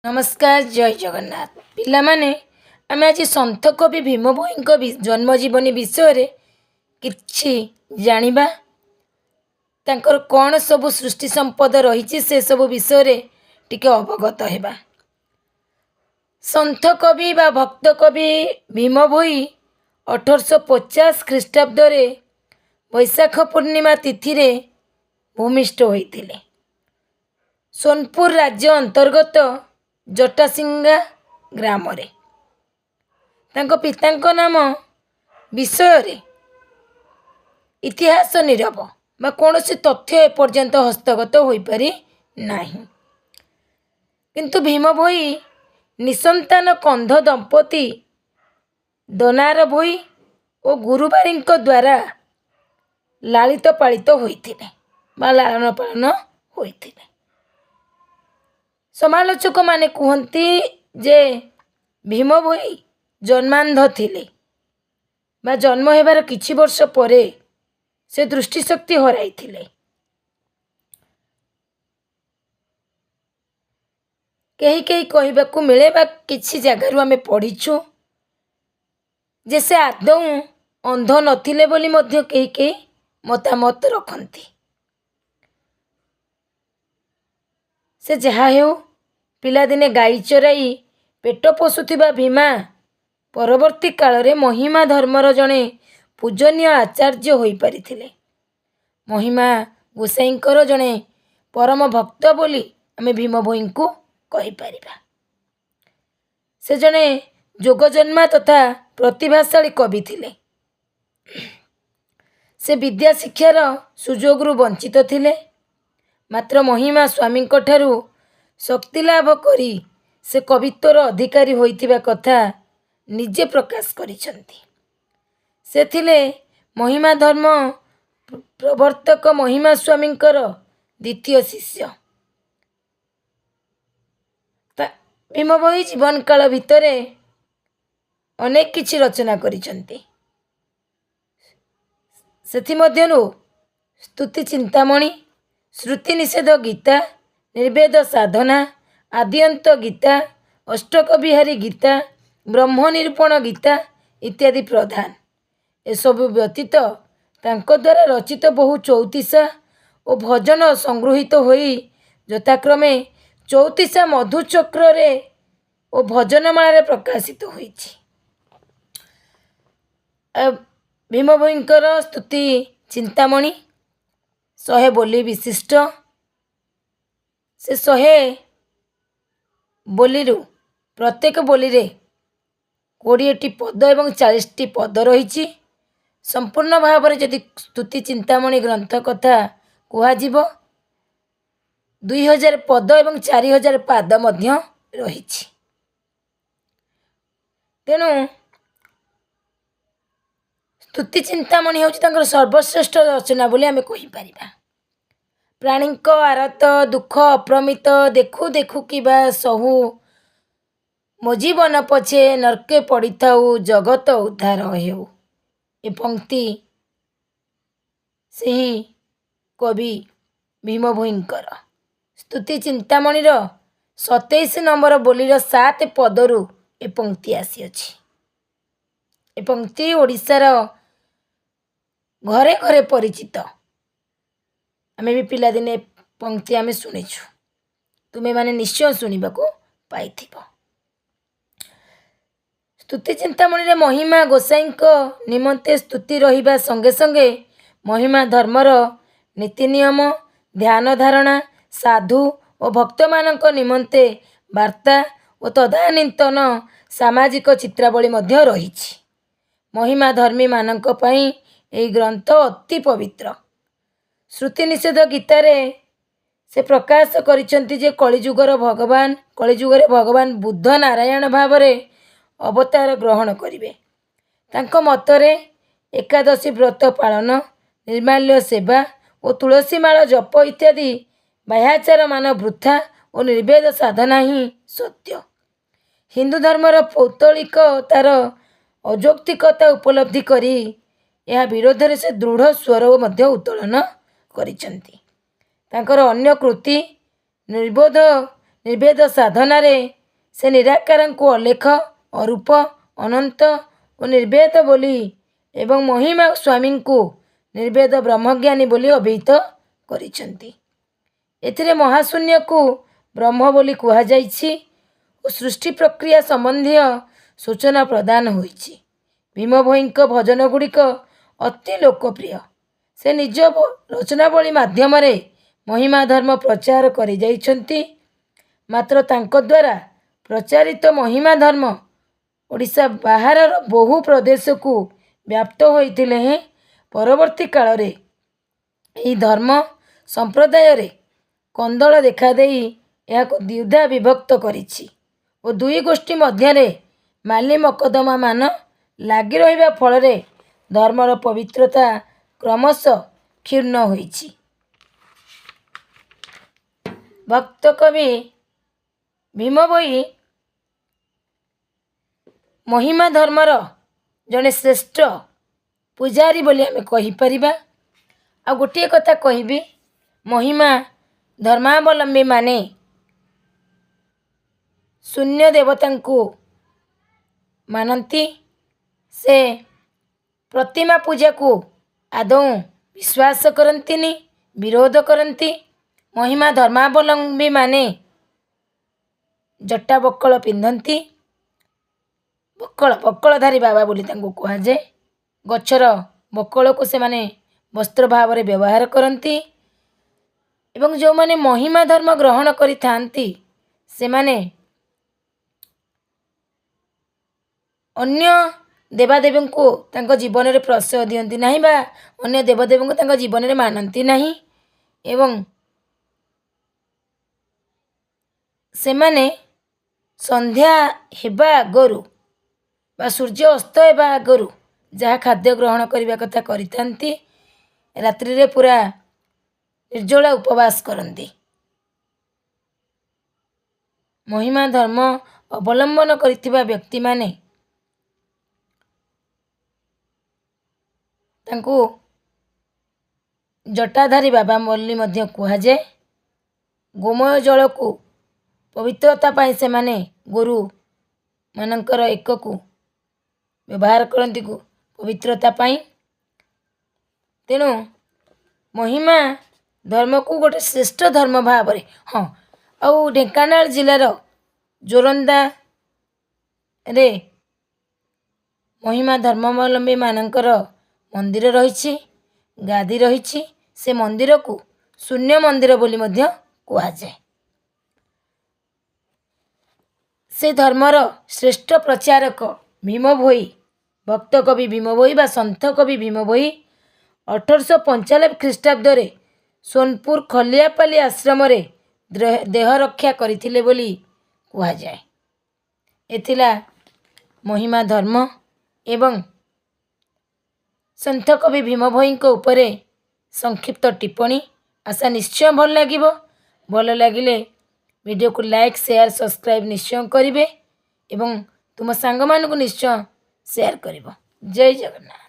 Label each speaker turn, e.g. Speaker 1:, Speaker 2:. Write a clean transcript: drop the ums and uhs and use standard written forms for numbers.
Speaker 1: नमस्कार जय जगन्नाथ पिलामाने आमे आज संत कवि भीम भोई जन्मजीवनी विषय किछि जानिबा तांकर कौन सब सृष्टि संपद रही से सब विषय टिके अवगत हेबा। संत कवि बा भक्त कवि भीम भोई 1850 ख्रीष्टाब्द वैशाख पूर्णिमा तिथि रे भूमिष्ठ होइथिले। सोनपुर राज्य अंतर्गत जटासिंगा ग्राम रे तांको पितांको नाम विषय इतिहास नीरव बा कौन तथ्य एपर्यंत हस्तगत हो पारि नाही। किंतु भीम भोई निसंतान कंध दंपति दोनार भोई और गुरुबारी द्वारा लालित पालित होइथिले बा लालन पालन होइथिले। समालोचक माने कहती जे भीम भोई जन्मांध थिले बा जन्म हेबार किछि वर्ष परे से दृष्टिशक्ति हराई थिले। कहीं कहीं कहबाकू मिले बा किछि जगार आमे पढ़ीछु जे से आदौ अंध नथिले बोली मध्य कहीं कहीं मतामत रखती। से जहा हेउ पिलादिने गाई चराई पेट पोषुथिबा भीमा परवर्ती काल रे महिमा धर्मर जड़े पूजनीय आचार्य होई परिथिले। महिमा गोसाईंकर जड़े परम भक्त बोली आमे भीम भोई को कहि परिबा। से जड़े जोगजन्मा तथा प्रतिभाशाली कवि थिले। से विद्या शिक्षार सुजोगरु वंचित थिले। मात्र महिमा स्वामी ठारू शक्ति लाभ करी से कवित्वर अधिकारी होइथिबा कथा निजे प्रकाश करिसंती। से थिले महिमा धर्म प्रवर्तक महिमा स्वामींकर द्वितीय शिष्य। भीम भोई जीवन काल भितरे अनेक किछि रचना करिसंती। सेथि मध्यरु स्तुति चिंतामणि, श्रुति निषेध गीता, निर्वेद साधना, आद्यंत गीता, अष्टकविहारी गीता, ब्रह्म निरूपण गीता इत्यादि प्रधान। एसबु व्यतीत तांको द्वारा रचित बहु चौतीसा और भजन संगृहित होई यथाक्रमे चौतीसा मधुचक्र रे और भजनमाला प्रकाशित होईछि। भीम भोईंकर स्तुति चिंतामणि 100 बोली विशिष्ट। से 100 बोली प्रत्येक बोली रे 20टी पद एवं 40टी पद रही। संपूर्ण भाव में जदि स्तुति चिंतामणि ग्रंथ कथा कहुव 2000 पद एवं 4000 पाद मध्य रही। तेणु स्तुति चिंतामणि हूँ सर्वश्रेष्ठ रचना बोली आमे कहि परिबा। प्राणीक आरत दुख अप्रमित देखु देखु किबा सहु मो जीवन पछे नरके पड़ी थाऊ जगत उद्धार हेउ। ए पंक्ति से ही कवि भीम भोईंकर स्तुति चिंतामणिर 27 नंबर बोलीर 7 पदरु ए पंक्ति आसी अछि। ए पंक्ति ओडिशार घरे घरे परिचित। आमे भी पिला दिने पंक्ति आमे सुनिछु, तुमे माने निश्चय सुनिबा को पाइथिबो। स्तुति चिंतामणि रे महिमा गोसाई को निमंते स्तुति रहिबा संगे संगे महिमा धर्मर नीति नियम ध्यान धारणा साधु और भक्त मानक निमंते वार्ता और तदानीतन सामाजिक चित्रावली मध्य रहिछि। महिमा धर्मी मानक पई एई ग्रंथ अति पवित्र। श्रुति निषेध गीतारे से प्रकाश करिसंती जे कलिजुगर भगवान बुद्ध नारायण भावरे अवतार ग्रहण करिवे। तांको मतरे एकादशी व्रत पालन निर्माल्य सेवा और तुलसी माला जप इत्यादि बाह्याचार मान वृथा और निर्वेद साधना ही सत्य। हिंदू धर्मर पौतलिकतार अजौक्तिकता उपलब्धि करी यह विरोध से दृढ़ स्वर मध्य उत्तोलन करिसंती। तांकर अन्य कृति निर्बोध ନିର୍ଭେଦ ସାଧନାରେ ସେ ନିରାକାରଙ୍କୁ ଅଲେଖ ଅରୂପ ଅନନ୍ତ ଓ ନିର୍ଭେଦ ବୋଲି ଏବଂ ମହିମା ସ୍ୱାମୀଙ୍କୁ ନିର୍ଭେଦ ବ୍ରହ୍ମଜ୍ଞାନୀ ବୋଲି ଅଭିହିତ କରିଛନ୍ତି। ଏଥିରେ ମହାଶୂନ୍ୟକୁ ବ୍ରହ୍ମ ବୋଲି କୁହାଯାଇଛି ଓ ସୃଷ୍ଟି ପ୍ରକ୍ରିୟା ସମ୍ବନ୍ଧୀୟ ସୂଚନା ପ୍ରଦାନ ହୋଇଛି। ଭୀମ ଭୋଇଙ୍କ ଭଜନ ଗୁଡ଼ିକ ଅତି ଲୋକପ୍ରିୟ। ସେ ନିଜ ରଚନାବଳୀ ମାଧ୍ୟମରେ ମହିମା ଧର୍ମ ପ୍ରଚାର କରିଯାଇଛନ୍ତି। ମାତ୍ର ତାଙ୍କ ଦ୍ୱାରା ପ୍ରଚାରିତ ମହିମା ଧର୍ମ ଓଡ଼ିଶା ବାହାରର ବହୁ ପ୍ରଦେଶକୁ ବ୍ୟାପ୍ତ ହୋଇଥିଲେ ହେଁ ପରବର୍ତ୍ତୀ କାଳରେ ଏହି ଧର୍ମ ସମ୍ପ୍ରଦାୟରେ କନ୍ଦଳ ଦେଖାଦେଇ ଏହାକୁ ଦ୍ୱିଧା ବିଭକ୍ତ କରିଛି ଓ ଦୁଇ ଗୋଷ୍ଠୀ ମଧ୍ୟରେ ମାଲି ମକଦ୍ଦମାମାନ ଲାଗି ରହିବା ଫଳରେ ଧର୍ମର ପବିତ୍ରତା କ୍ରମଶଃ କ୍ଷୁର୍ଣ୍ଣ ହୋଇଛି। ଭକ୍ତ କବି ଭୀମ ଭୋଇ ମହିମା ଧର୍ମର ଜଣେ ଶ୍ରେଷ୍ଠ ପୂଜାରୀ ବୋଲି ଆମେ କହିପାରିବା। ଆଉ ଗୋଟିଏ କଥା କହିବି, ମହିମା ଧର୍ମାବଲମ୍ବୀମାନେ ଶୂନ୍ୟ ଦେବତାଙ୍କୁ ମାନନ୍ତି। ସେ ପ୍ରତିମା ପୂଜାକୁ ଆଦୌ ବିଶ୍ୱାସ କରନ୍ତିନି, ବିରୋଧ କରନ୍ତି। ମହିମା ଧର୍ମାବଲମ୍ବୀମାନେ ଜଟା ବକଳ ପିନ୍ଧନ୍ତି। ବକଳଧାରୀ ବାବା ବୋଲି ତାଙ୍କୁ କୁହାଯାଏ। ଗଛର ବକଳକୁ ସେମାନେ ବସ୍ତ୍ର ଭାବରେ ବ୍ୟବହାର କରନ୍ତି ଏବଂ ଯେଉଁମାନେ ମହିମା ଧର୍ମ ଗ୍ରହଣ କରିଥାନ୍ତି ସେମାନେ ଅନ୍ୟ ଦେବାଦେବୀଙ୍କୁ ତାଙ୍କ ଜୀବନରେ ପ୍ରଶ୍ରୟ ଦିଅନ୍ତି ନାହିଁ ବା ଅନ୍ୟ ଦେବଦେବୀଙ୍କୁ ତାଙ୍କ ଜୀବନରେ ମାନନ୍ତି ନାହିଁ ଏବଂ ସେମାନେ ସନ୍ଧ୍ୟା ହେବା ଆଗରୁ ବା ସୂର୍ଯ୍ୟ ଅସ୍ତ ହେବା ଆଗରୁ ଯାହା ଖାଦ୍ୟ ଗ୍ରହଣ କରିବା କଥା କରିଥାନ୍ତି। ରାତ୍ରିରେ ପୁରା ନିର୍ଜଳା ଉପବାସ କରନ୍ତି। ମହିମା ଧର୍ମ ଅବଲମ୍ବନ କରିଥିବା ବ୍ୟକ୍ତିମାନେ ତାଙ୍କୁ ଜଟାଧାରୀ ବାବା ବୋଲି ମଧ୍ୟ କୁହାଯାଏ। ଗୋମୟ ଜଳକୁ ପବିତ୍ରତା ପାଇଁ ସେମାନେ ଗୋରୁମାନଙ୍କର ଏକକୁ ବ୍ୟବହାର କରନ୍ତି ପବିତ୍ରତା ପାଇଁ। ତେଣୁ ମହିମା ଧର୍ମକୁ ଗୋଟେ ଶ୍ରେଷ୍ଠ ଧର୍ମ ଭାବରେ ଆଉ ଢେଙ୍କାନାଳ ଜିଲ୍ଲାର ଜୋରନ୍ଦାରେ ମହିମା ଧର୍ମାବଲମ୍ବୀମାନଙ୍କର ମନ୍ଦିର ରହିଛି, ଗାଦି ରହିଛି। ସେ ମନ୍ଦିରକୁ ଶୂନ୍ୟ ମନ୍ଦିର ବୋଲି ମଧ୍ୟ କୁହାଯାଏ। ସେ ଧର୍ମର ଶ୍ରେଷ୍ଠ ପ୍ରଚାରକ ଭୀମ ଭୋଇ, ଭକ୍ତ କବି ଭୀମ ଭୋଇ ବା ସନ୍ଥ କବି ଭୀମ ଭୋଇ 1895 ଖ୍ରୀଷ୍ଟାବ୍ଦରେ ସୋନପୁର ଖଲିଆପାଲି ଆଶ୍ରମରେ ଦେହ ରକ୍ଷା କରିଥିଲେ ବୋଲି କୁହାଯାଏ। ଏଥିଲା ମହିମା ଧର୍ମ ଏବଂ ସନ୍ଥ କବି ଭୀମ ଭୋଇଙ୍କ ଉପରେ ସଂକ୍ଷିପ୍ତ ଟିପ୍ପଣୀ। ଆଶା ନିଶ୍ଚୟ ଭଲ ଲାଗିବ। ଭଲ ଲାଗିଲେ ଭିଡ଼ିଓକୁ ଲାଇକ୍, ସେୟାର, ସବସ୍କ୍ରାଇବ୍ ନିଶ୍ଚୟ କରିବେ ଏବଂ ତୁମ ସାଙ୍ଗମାନଙ୍କୁ ନିଶ୍ଚୟ ସେୟାର କରିବ। ଜୟ ଜଗନ୍ନାଥ।